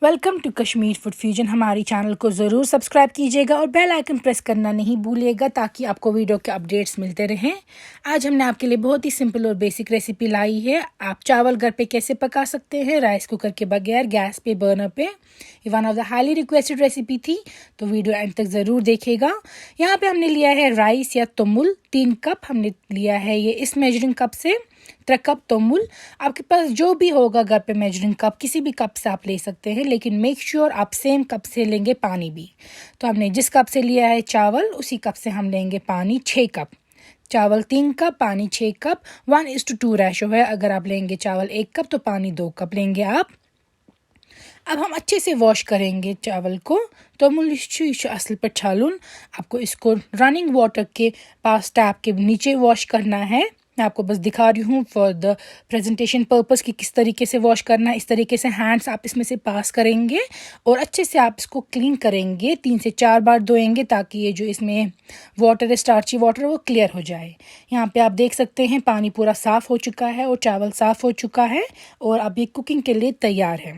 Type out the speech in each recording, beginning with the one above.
Welcome to Kashmir food fusion. हमारी channel को ज़रूर सब्सक्राइब कीजिएगा और बेल आइकन प्रेस करना नहीं भूलिएगा ताकि आपको वीडियो के अपडेट्स मिलते रहें। आज हमने आपके लिए बहुत ही सिंपल और बेसिक रेसिपी लाई है। आप चावल घर पे कैसे पका सकते हैं राइस कुकर के बगैर, गैस पे, बर्नर पे। ये one of the highly requested recipe थी, तो वीडियो एंड तक ज़रूर देखिएगा। यहाँ पे हमने लिया है राइस या तमुल, 3 कप हमने लिया है। ये इस मेजरिंग कप से 3 कप तमुल। आपके पास जो भी होगा घर पे मेजरिंग कप, किसी भी कप से आप ले सकते हैं, लेकिन मेक श्योर आप सेम कप से लेंगे पानी भी। तो हमने जिस कप से लिया है चावल, उसी कप से हम लेंगे पानी 6 कप। चावल 3 कप, पानी 6 कप, 1:2 रेशो है। अगर आप लेंगे चावल 1 कप तो पानी 2 कप लेंगे आप। अब हम अच्छे से वॉश करेंगे चावल को। तमुल असल पर छालून आपको इसको रनिंग वाटर के पास टैप के नीचे वॉश करना है। मैं आपको बस दिखा रही हूँ फॉर द प्रेजेंटेशन पर्पस कि किस तरीके से वॉश करना है। इस तरीके से हैंड्स आप इसमें से पास करेंगे और अच्छे से आप इसको क्लीन करेंगे। 3 से 4 बार धोएंगे ताकि ये जो इसमें वाटर है, स्टार्ची वाटर, वो क्लियर हो जाए। यहाँ पे आप देख सकते हैं पानी पूरा साफ़ हो चुका है और चावल साफ़ हो चुका है और अब ये कुकिंग के लिए तैयार है।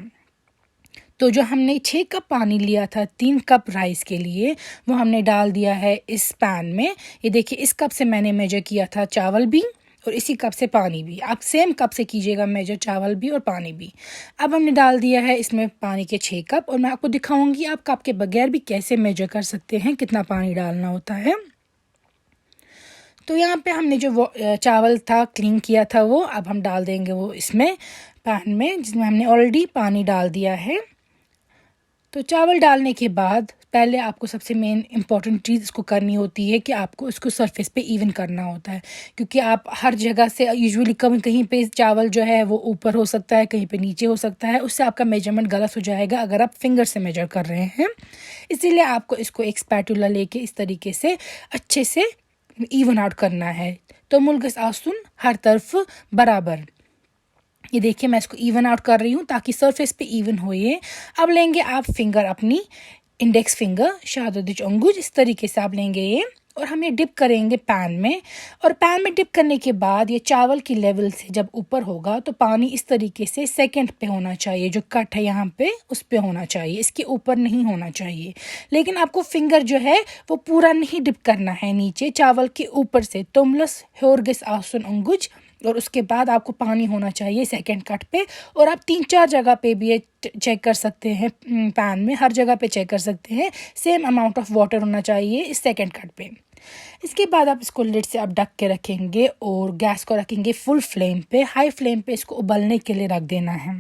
तो जो हमने 6 कप पानी लिया था 3 कप राइस के लिए, वो हमने डाल दिया है इस पैन में। ये देखिए, इस कप से मैंने मेजर किया था चावल भी और इसी कप से पानी भी। आप सेम कप से कीजिएगा मेजर, चावल भी और पानी भी। अब हमने डाल दिया है इसमें पानी के 6 कप और मैं आपको दिखाऊंगी आप कप के बगैर भी कैसे मेजर कर सकते हैं कितना पानी डालना होता है। तो यहाँ पे हमने जो चावल था क्लीन किया था वो अब हम डाल देंगे वो इसमें पैन में, जिसमें हमने ऑलरेडी पानी डाल दिया है। तो चावल डालने के बाद पहले आपको सबसे मेन इम्पॉर्टेंट चीज़ इसको करनी होती है कि आपको इसको सरफेस पे इवन करना होता है, क्योंकि आप हर जगह से यूजुअली कहीं पे चावल जो है वो ऊपर हो सकता है, कहीं पे नीचे हो सकता है। उससे आपका मेजरमेंट गलत हो जाएगा अगर आप फिंगर से मेजर कर रहे हैं। इसीलिए आपको इसको एक स्पैटुला लेके इस तरीके से अच्छे से इवन आउट करना है। तो मुल्गस आसुन हर तरफ बराबर। ये देखिए, मैं इसको इवन आउट कर रही हूँ ताकि सरफेस पे इवन हो ये। अब लेंगे आप फिंगर, अपनी इंडेक्स फिंगर, शहादत अंगूज, इस तरीके से आप लेंगे ये और हम ये डिप करेंगे पैन में। और पैन में डिप करने के बाद ये चावल की लेवल से जब ऊपर होगा तो पानी इस तरीके से सेकंड पे होना चाहिए। जो कट है यहाँ पे उस पे होना चाहिए, इसके ऊपर नहीं होना चाहिए। लेकिन आपको फिंगर जो है वो पूरा नहीं डिप करना है नीचे, चावल के ऊपर से तुमलस होरगिस आसन अंगुज। और उसके बाद आपको पानी होना चाहिए सेकंड कट पे। और आप 3-4 जगह पे भी ये चेक कर सकते हैं, पैन में हर जगह पे चेक कर सकते हैं। सेम अमाउंट ऑफ वाटर होना चाहिए इस सेकंड कट पे। इसके बाद आप इसको लिड से आप ढक के रखेंगे और गैस को रखेंगे फुल फ्लेम पे। हाई फ्लेम पे इसको उबलने के लिए रख देना है।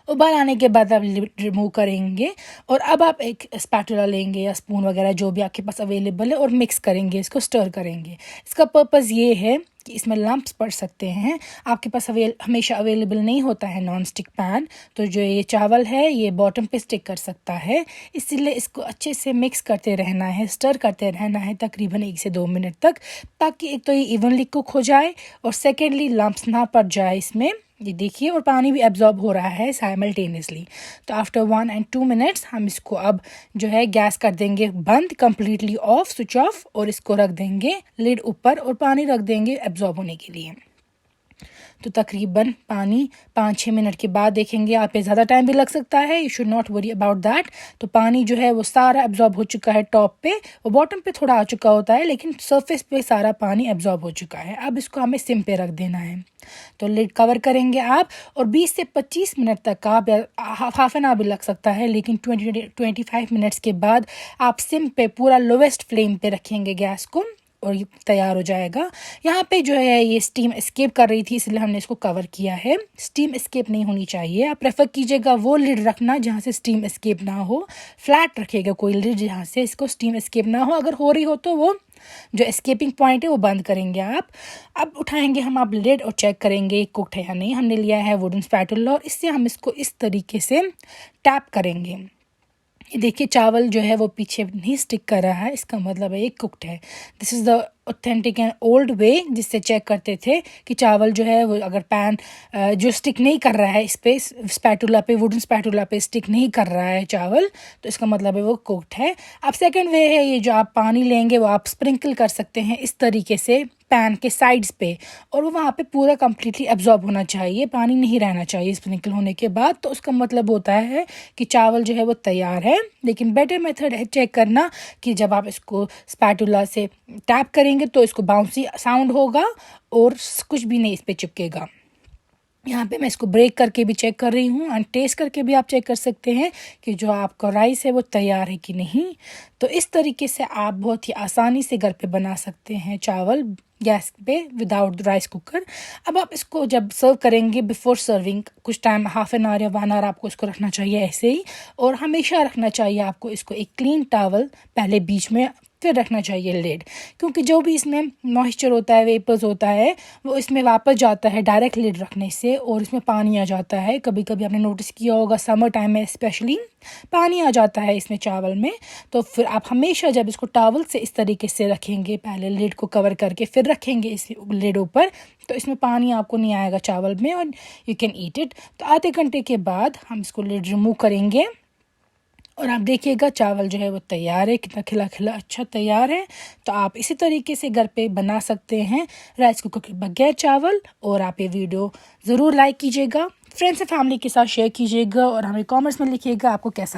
उबाल आने के बाद आप लिड रिमूव करेंगे और अब आप एक स्पैटुला लेंगे या स्पून वगैरह जो भी आपके पास अवेलेबल है और मिक्स करेंगे, इसको स्टर करेंगे। इसका पर्पज़ ये है कि इसमें लम्प्स पड़ सकते हैं। आपके पास हमेशा अवेलेबल नहीं होता है नॉन स्टिक पैन, तो जो ये चावल है ये बॉटम पे स्टिक कर सकता है। इसीलिए इसको अच्छे से मिक्स करते रहना है, स्टर करते रहना है तकरीबन 1 से 2 मिनट तक, ताकि एक तो ये इवनली कुक हो जाए और सेकेंडली लम्प्स ना पड़ जाए इसमें। ये देखिए, और पानी भी एब्जॉर्ब हो रहा है साइमल्टेनियसली। तो आफ्टर 1 and 2 मिनट्स हम इसको अब जो है गैस कर देंगे बंद, कम्प्लीटली ऑफ, स्विच ऑफ, और इसको रख देंगे लिड ऊपर और पानी रख देंगे एब्जॉर्ब होने के लिए। तो तकरीबन पानी 5-6 मिनट के बाद देखेंगे आप, पे ज़्यादा टाइम भी लग सकता है, you should not worry about that. तो पानी जो है वो सारा एब्जॉर्ब हो चुका है टॉप पे, और बॉटम पे थोड़ा आ चुका होता है, लेकिन सरफेस पे सारा पानी एब्जॉर्ब हो चुका है। अब इसको हमें सिम पे रख देना है। तो लिड कवर करेंगे आप और 20 से 25 मिनट तक आप, हाफ एन आवर भी लग सकता है, लेकिन 20-25 मिनट्स के बाद आप सिम पे पूरा लोवेस्ट फ्लेम पे रखेंगे गैस को और ये तैयार हो जाएगा। यहाँ पे जो है ये स्टीम एस्केप कर रही थी, इसलिए हमने इसको कवर किया है। स्टीम एस्केप नहीं होनी चाहिए। आप प्रेफर कीजिएगा वो लिड रखना जहाँ से स्टीम एस्केप ना हो। फ्लैट रखिएगा कोई लिड जहाँ से इसको स्टीम एस्केप ना हो। अगर हो रही हो तो वो जो एस्केपिंग पॉइंट है वो बंद करेंगे आप। अब उठाएंगे हम आप लिड और चेक करेंगे कुक्ड है या नहीं। हमने लिया है वुडन स्पैटुला और इससे हम इसको इस तरीके से टैप करेंगे। ये देखिए, चावल जो है वो पीछे नहीं स्टिक कर रहा है, इसका मतलब है ये कुक्ड है। This is the authentic and old way जिससे चेक करते थे कि चावल जो है वो अगर पैन जो स्टिक नहीं कर रहा है इस पे स्पैटुला पे, वुडन स्पैटुला पे स्टिक नहीं कर रहा है चावल, तो इसका मतलब है वो कुक्ड है। अब सेकंड वे है ये जो आप पानी लेंगे वो आप स्प्रिंकल कर सकते हैं इस तरीके से पैन के साइड्स पे, और वो वहाँ पे पूरा कंप्लीटली एब्जॉर्ब होना चाहिए, पानी नहीं रहना चाहिए स्प्रिंकल होने के बाद। तो उसका मतलब होता है कि चावल जो है वो तैयार है। लेकिन बेटर मेथड है चेक करना कि जब आप इसको स्पैटुला से टैप करेंगे तो इसको बाउंसी साउंड होगा और कुछ भी नहीं इस पर चिपकेगा। यहाँ पे मैं इसको ब्रेक करके भी चेक कर रही हूँ एंड टेस्ट करके भी आप चेक कर सकते हैं कि जो आपका राइस है वो तैयार है कि नहीं। तो इस तरीके से आप बहुत ही आसानी से घर पे बना सकते हैं चावल गैस पे विदाउट राइस कुकर। अब आप इसको जब सर्व करेंगे, बिफोर सर्विंग कुछ टाइम, हाफ एन आवर या 1 आवर आपको इसको रखना चाहिए ऐसे ही, और हमेशा रखना चाहिए आपको इसको एक क्लीन टॉवल पहले बीच में, फिर रखना चाहिए लिड, क्योंकि जो भी इसमें मॉइस्चर होता है, वेपर्स होता है, वो इसमें वापस जाता है डायरेक्ट लिड रखने से और इसमें पानी आ जाता है। कभी कभी आपने नोटिस किया होगा समर टाइम में स्पेशली पानी आ जाता है इसमें चावल में। तो फिर आप हमेशा जब इसको टॉवल से इस तरीके से रखेंगे, पहले लिड को कवर करके फिर रखेंगे इस लिड ऊपर, तो इसमें पानी आपको नहीं आएगा चावल में और यू कैन ईट इट। तो आधे घंटे के बाद हम इसको लिड रिमूव करेंगे और आप देखिएगा चावल जो है वो तैयार है, कितना खिला खिला अच्छा तैयार है। तो आप इसी तरीके से घर पे बना सकते हैं राइस कुकर के बगैर चावल। और आप ये वीडियो ज़रूर लाइक कीजिएगा, फ्रेंड्स एंड फैमिली के साथ शेयर कीजिएगा और हमें कमेंट्स में लिखिएगा आपको कैसा लगा।